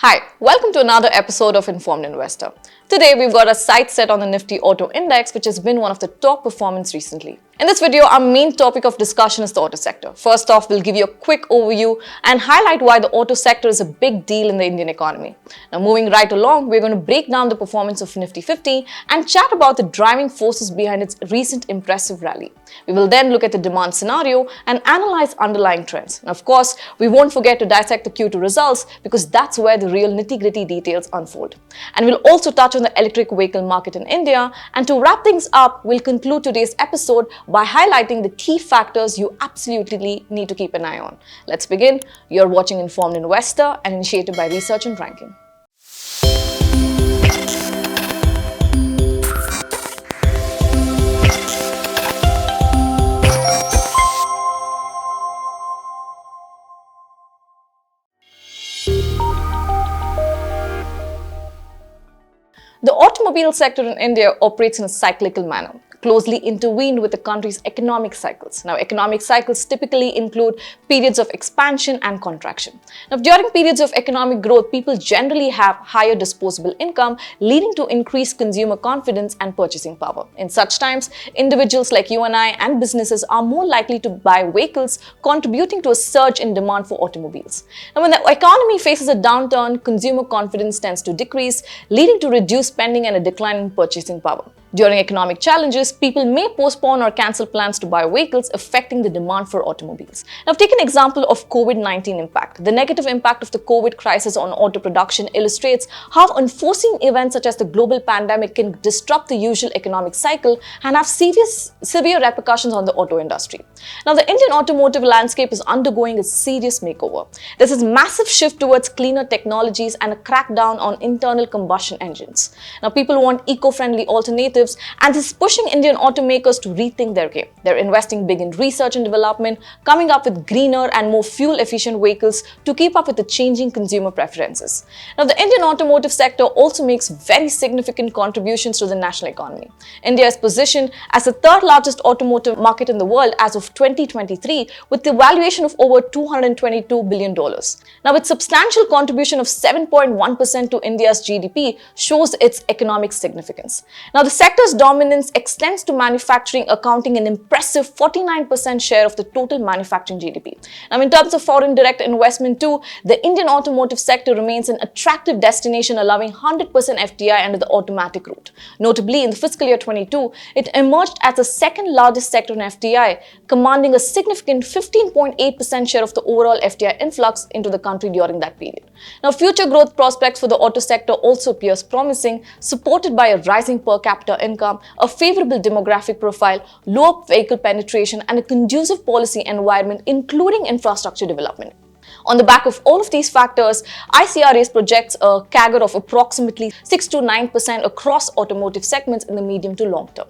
Hi, welcome to another episode of Informed Investor. Today we've got a sight set on the Nifty Auto Index, which has been one of the top performance recently. In this video, our main topic of discussion is the auto sector. First off, we'll give you a quick overview and highlight why the auto sector is a big deal in the Indian economy. Now, moving right along, we're going to break down the performance of Nifty 50 and chat about the driving forces behind its recent impressive rally. We will then look at the demand scenario and analyze underlying trends. And of course, we won't forget to dissect the Q2 results because that's where the real nitty-gritty details unfold. And we'll also touch on the electric vehicle market in India. And to wrap things up, we'll conclude today's episode by highlighting the key factors you absolutely need to keep an eye on. Let's begin. You're watching Informed Investor, an initiative by Research and Ranking. The automobile sector in India operates in a cyclical manner, closely intertwined with the country's economic cycles. Now, economic cycles typically include periods of expansion and contraction. Now, during periods of economic growth, people generally have higher disposable income, leading to increased consumer confidence and purchasing power. In such times, individuals like you and I and businesses are more likely to buy vehicles, contributing to a surge in demand for automobiles. Now, when the economy faces a downturn, consumer confidence tends to decrease, leading to reduced spending and a decline in purchasing power. During economic challenges, people may postpone or cancel plans to buy vehicles, affecting the demand for automobiles. Now, take an example of COVID-19 impact. The negative impact of the COVID crisis on auto production illustrates how unforeseen events such as the global pandemic can disrupt the usual economic cycle and have severe repercussions on the auto industry. Now, the Indian automotive landscape is undergoing a serious makeover. There's this massive shift towards cleaner technologies and a crackdown on internal combustion engines. Now, people want eco-friendly alternatives, and this is pushing Indian automakers to rethink their game. They're investing big in research and development, coming up with greener and more fuel-efficient vehicles to keep up with the changing consumer preferences. Now, the Indian automotive sector also makes very significant contributions to the national economy. India is positioned as the third largest automotive market in the world as of 2023, with the valuation of over $222 billion. Now, its substantial contribution of 7.1% to India's GDP shows its economic significance. Now, the sector's dominance extends to manufacturing, accounting an impressive 49% share of the total manufacturing GDP. Now, in terms of foreign direct investment too, the Indian automotive sector remains an attractive destination, allowing 100% FDI under the automatic route. Notably, in the fiscal year 22, it emerged as the second largest sector in FDI, commanding a significant 15.8% share of the overall FDI influx into the country during that period. Now, future growth prospects for the auto sector also appears promising, supported by a rising per capita income, a favorable demographic profile, low vehicle penetration, and a conducive policy environment, including infrastructure development. On the back of all of these factors, ICRA projects a CAGR of approximately 6 to 9% across automotive segments in the medium to long term.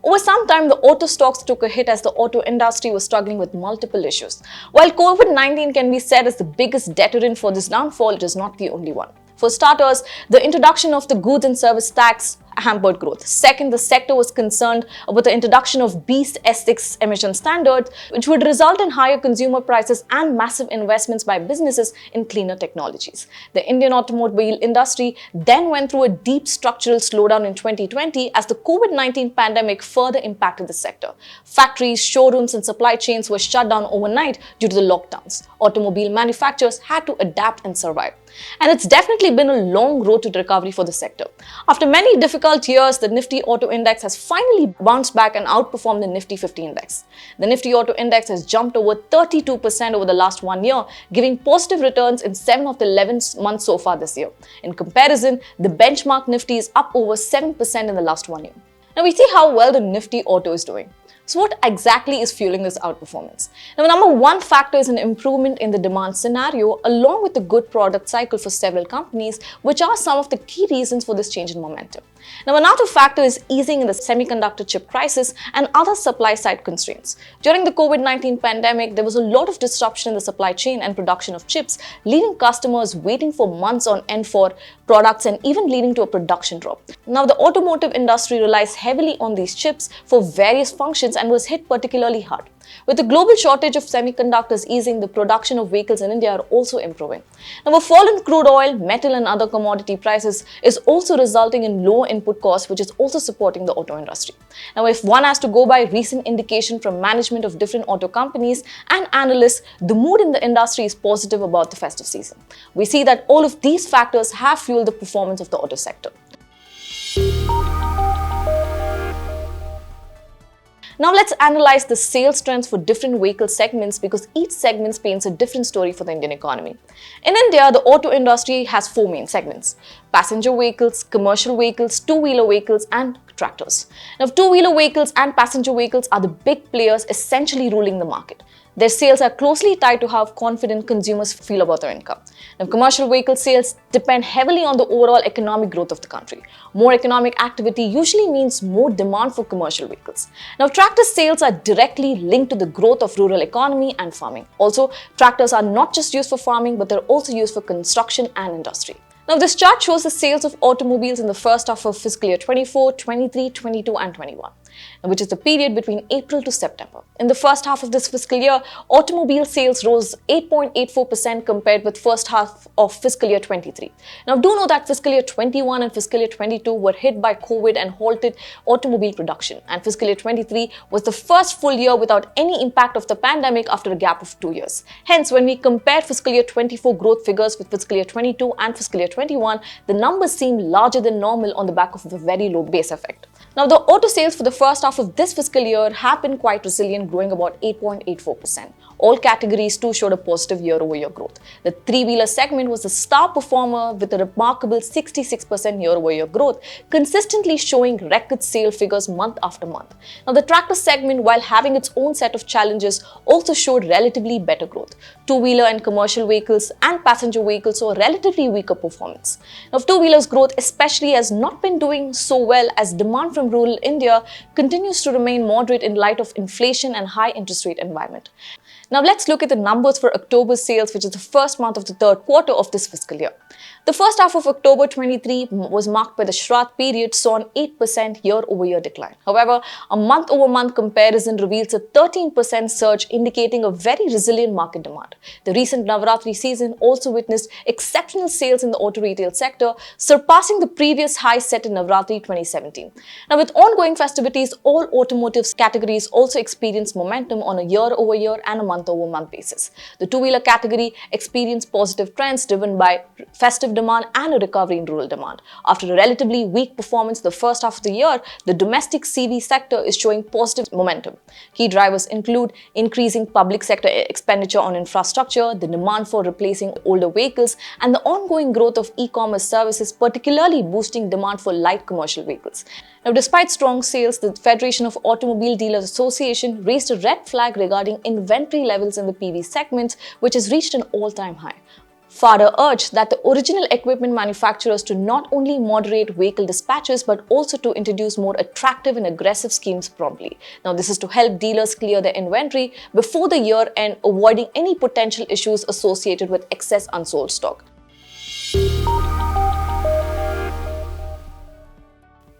Over some time, the auto stocks took a hit as the auto industry was struggling with multiple issues. While COVID-19 can be said as the biggest deterrent for this downfall, it is not the only one. For starters, the introduction of the goods and service tax hampered growth. Second, the sector was concerned about the introduction of BEAST S6 emission standards, which would result in higher consumer prices and massive investments by businesses in cleaner technologies. The Indian automobile industry then went through a deep structural slowdown in 2020 as the COVID-19 pandemic further impacted the sector. Factories, showrooms, and supply chains were shut down overnight due to the lockdowns. Automobile manufacturers had to adapt and survive. And it's definitely been a long road to recovery for the sector. After many difficult years, the Nifty Auto Index has finally bounced back and outperformed the Nifty 50 Index. The Nifty Auto Index has jumped over 32% over the last 1 year, giving positive returns in 7 of the 11 months so far this year. In comparison, the benchmark Nifty is up over 7% in the last 1 year. Now, we see how well the Nifty Auto is doing. So what exactly is fueling this outperformance? Now, number one factor is an improvement in the demand scenario along with the good product cycle for several companies, which are some of the key reasons for this change in momentum. Now, another factor is easing in the semiconductor chip crisis and other supply side constraints. During the COVID-19 pandemic, there was a lot of disruption in the supply chain and production of chips, leaving customers waiting for months on end for products and even leading to a production drop. Now, the automotive industry relies heavily on these chips for various functions and was hit particularly hard. With the global shortage of semiconductors easing, the production of vehicles in India are also improving. Now, a fall in crude oil, metal and other commodity prices is also resulting in low input costs, which is also supporting the auto industry. Now, if one has to go by recent indication from management of different auto companies and analysts, the mood in the industry is positive about the festive season. We see that all of these factors have fueled the performance of the auto sector. Now let's analyze the sales trends for different vehicle segments, because each segment paints a different story for the Indian economy. In India, the auto industry has four main segments: passenger vehicles, commercial vehicles, two-wheeler vehicles and tractors. Now, two-wheeler vehicles and passenger vehicles are the big players essentially ruling the market. Their sales are closely tied to how confident consumers feel about their income. Now, commercial vehicle sales depend heavily on the overall economic growth of the country. More economic activity usually means more demand for commercial vehicles. Now, tractor sales are directly linked to the growth of rural economy and farming. Also, tractors are not just used for farming, but they're also used for construction and industry. Now, this chart shows the sales of automobiles in the first half of fiscal year 24, 23, 22 and 21, which is the period between April to September. In the first half of this fiscal year, automobile sales rose 8.84% compared with first half of fiscal year 23. Now, do know that fiscal year 21 and fiscal year 22 were hit by COVID and halted automobile production, and fiscal year 23 was the first full year without any impact of the pandemic after a gap of 2 years. Hence, when we compare fiscal year 24 growth figures with fiscal year 22 and fiscal year 21, the numbers seem larger than normal on the back of the very low base effect. Now, the auto sales for the first half of this fiscal year have been quite resilient, growing about 8.84%. All categories too showed a positive year-over-year growth. The three-wheeler segment was the star performer with a remarkable 66% year-over-year growth, consistently showing record sale figures month after month. Now, the tractor segment, while having its own set of challenges, also showed relatively better growth. Two-wheeler and commercial vehicles and passenger vehicles saw relatively weaker performance. Now, two-wheelers growth especially has not been doing so well, as demand from rural India continues to remain moderate in light of inflation and high interest rate environment. Now let's look at the numbers for October's sales, which is the first month of the third quarter of this fiscal year. The first half of October 23 was marked by the Shraddh period, saw an 8% year-over-year decline. However, a month-over-month comparison reveals a 13% surge, indicating a very resilient market demand. The recent Navratri season also witnessed exceptional sales in the auto retail sector, surpassing the previous high set in Navratri 2017. Now, with ongoing festivities, all automotive categories also experienced momentum on a year-over-year and a month-over-month basis. The two-wheeler category experienced positive trends driven by festive demand and a recovery in rural demand. After a relatively weak performance the first half of the year, the domestic CV sector is showing positive momentum. Key drivers include increasing public sector expenditure on infrastructure, the demand for replacing older vehicles, and the ongoing growth of e-commerce services, particularly boosting demand for light commercial vehicles. Now, despite strong sales, the Federation of Automobile Dealers Association raised a red flag regarding inventory levels in the PV segments, which has reached an all-time high. FADA urged that the original equipment manufacturers to not only moderate vehicle dispatches but also to introduce more attractive and aggressive schemes promptly. Now, this is to help dealers clear their inventory before the year end, avoiding any potential issues associated with excess unsold stock.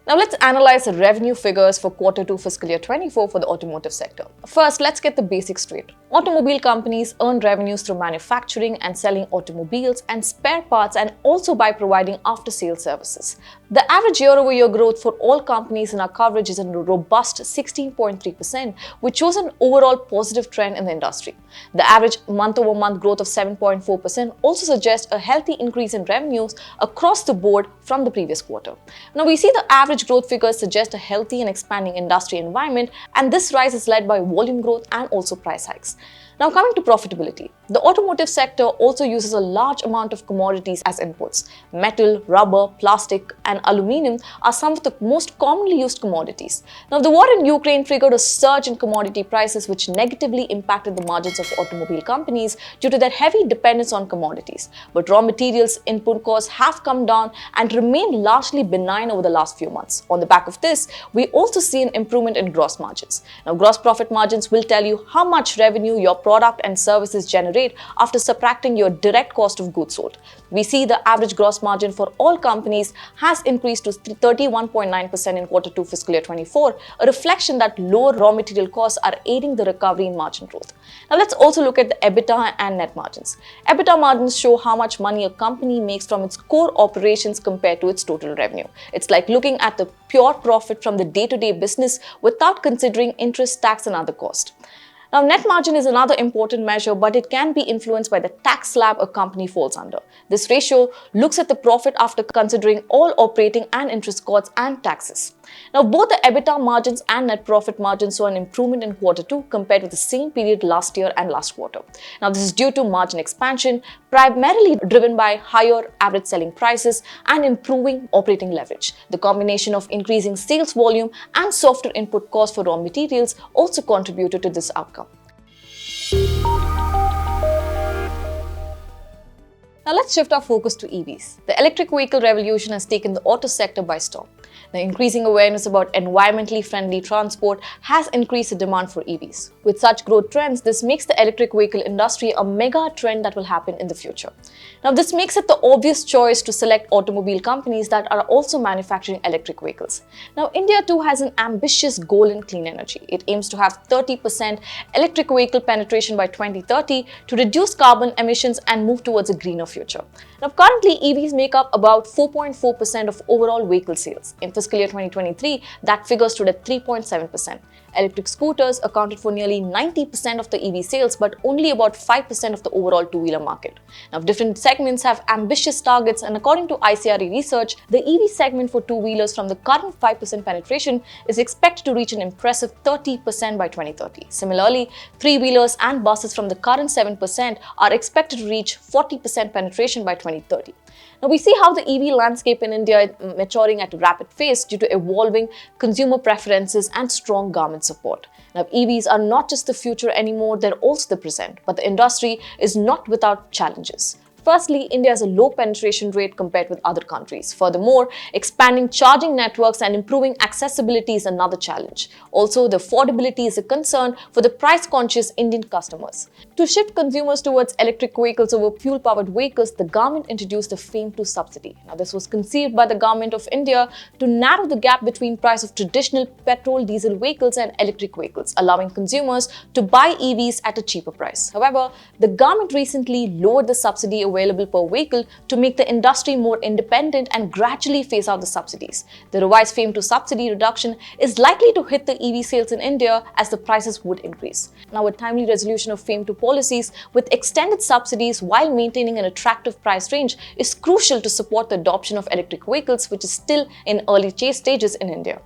Now let's analyze the revenue figures for Q2 fiscal year 24 for the automotive sector. First, let's get the basics straight. Automobile companies earn revenues through manufacturing and selling automobiles and spare parts, and also by providing after-sales services. The average year-over-year growth for all companies in our coverage is a robust 16.3%, which shows an overall positive trend in the industry. The average month-over-month growth of 7.4% also suggests a healthy increase in revenues across the board from the previous quarter. Now, we see the average growth figures suggest a healthy and expanding industry environment, and this rise is led by volume growth and also price hikes. Now, coming to profitability, the automotive sector also uses a large amount of commodities as inputs. Metal, rubber, plastic, and aluminum are some of the most commonly used commodities. Now, the war in Ukraine triggered a surge in commodity prices, which negatively impacted the margins of automobile companies due to their heavy dependence on commodities. But raw materials input costs have come down and remained largely benign over the last few months. On the back of this, we also see an improvement in gross margins. Now, gross profit margins will tell you how much revenue your product and services generate after subtracting your direct cost of goods sold. We see the average gross margin for all companies has increased to 31.9% in Q2 fiscal year 24, a reflection that lower raw material costs are aiding the recovery in margin growth. Now let's also look at the EBITDA and net margins. EBITDA margins show how much money a company makes from its core operations compared to its total revenue. It's like looking at the pure profit from the day-to-day business without considering interest, tax, and other costs. Now, net margin is another important measure, but it can be influenced by the tax slab a company falls under. This ratio looks at the profit after considering all operating and interest costs and taxes. Now, both the EBITDA margins and net profit margins saw an improvement in Q2 compared with the same period last year and last quarter. Now, this is due to margin expansion, primarily driven by higher average selling prices and improving operating leverage. The combination of increasing sales volume and softer input costs for raw materials also contributed to this outcome. Now let's shift our focus to EVs. The electric vehicle revolution has taken the auto sector by storm. The increasing awareness about environmentally friendly transport has increased the demand for EVs. With such growth trends, this makes the electric vehicle industry a mega trend that will happen in the future. Now, this makes it the obvious choice to select automobile companies that are also manufacturing electric vehicles. Now, India too has an ambitious goal in clean energy. It aims to have 30% electric vehicle penetration by 2030 to reduce carbon emissions and move towards a greener future. Now, currently, EVs make up about 4.4% of overall vehicle sales. In fiscal year 2023, that figure stood at 3.7%. Electric scooters accounted for nearly 90% of the EV sales, but only about 5% of the overall two-wheeler market. Now, different segments have ambitious targets, and according to ICRA research, the EV segment for two-wheelers from the current 5% penetration is expected to reach an impressive 30% by 2030. Similarly, three-wheelers and buses from the current 7% are expected to reach 40% penetration by 2030. Now, we see how the EV landscape in India is maturing at a rapid pace due to evolving consumer preferences and strong government support. Now, EVs are not just the future anymore, they're also the present, but the industry is not without challenges. Firstly, India has a low penetration rate compared with other countries. Furthermore, expanding charging networks and improving accessibility is another challenge. Also, the affordability is a concern for the price-conscious Indian customers. To shift consumers towards electric vehicles over fuel-powered vehicles, the government introduced the FAME II subsidy. Now, this was conceived by the government of India to narrow the gap between price of traditional petrol-diesel vehicles and electric vehicles, allowing consumers to buy EVs at a cheaper price. However, the government recently lowered the subsidy available per vehicle to make the industry more independent and gradually phase out the subsidies. The revised FAME II subsidy reduction is likely to hit the EV sales in India as the prices would increase. Now, a timely resolution of FAME II policies with extended subsidies while maintaining an attractive price range is crucial to support the adoption of electric vehicles, which is still in early stages in India.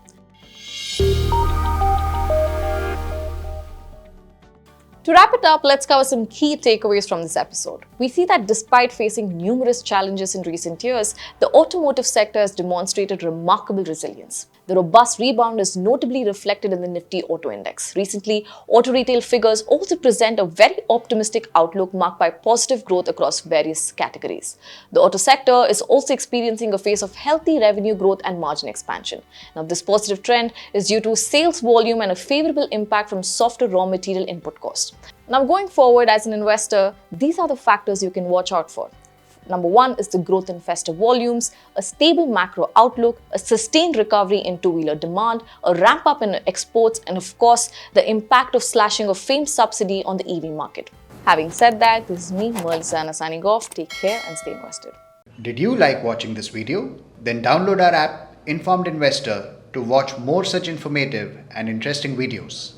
To wrap it up, let's cover some key takeaways from this episode. We see that despite facing numerous challenges in recent years, the automotive sector has demonstrated remarkable resilience. The robust rebound is notably reflected in the NIFTY Auto Index. Recently, auto retail figures also present a very optimistic outlook marked by positive growth across various categories. The auto sector is also experiencing a phase of healthy revenue growth and margin expansion. Now, this positive trend is due to sales volume and a favorable impact from softer raw material input costs. Now, going forward as an investor, these are the factors you can watch out for. Number one is the growth in festive volumes, a stable macro outlook, a sustained recovery in two-wheeler demand, a ramp up in exports, and of course, the impact of slashing of FAME subsidy on the EV market. Having said that, this is me, Merlisana, signing off. Take care and stay invested. Did you like watching this video? Then download our app, Informed Investor, to watch more such informative and interesting videos.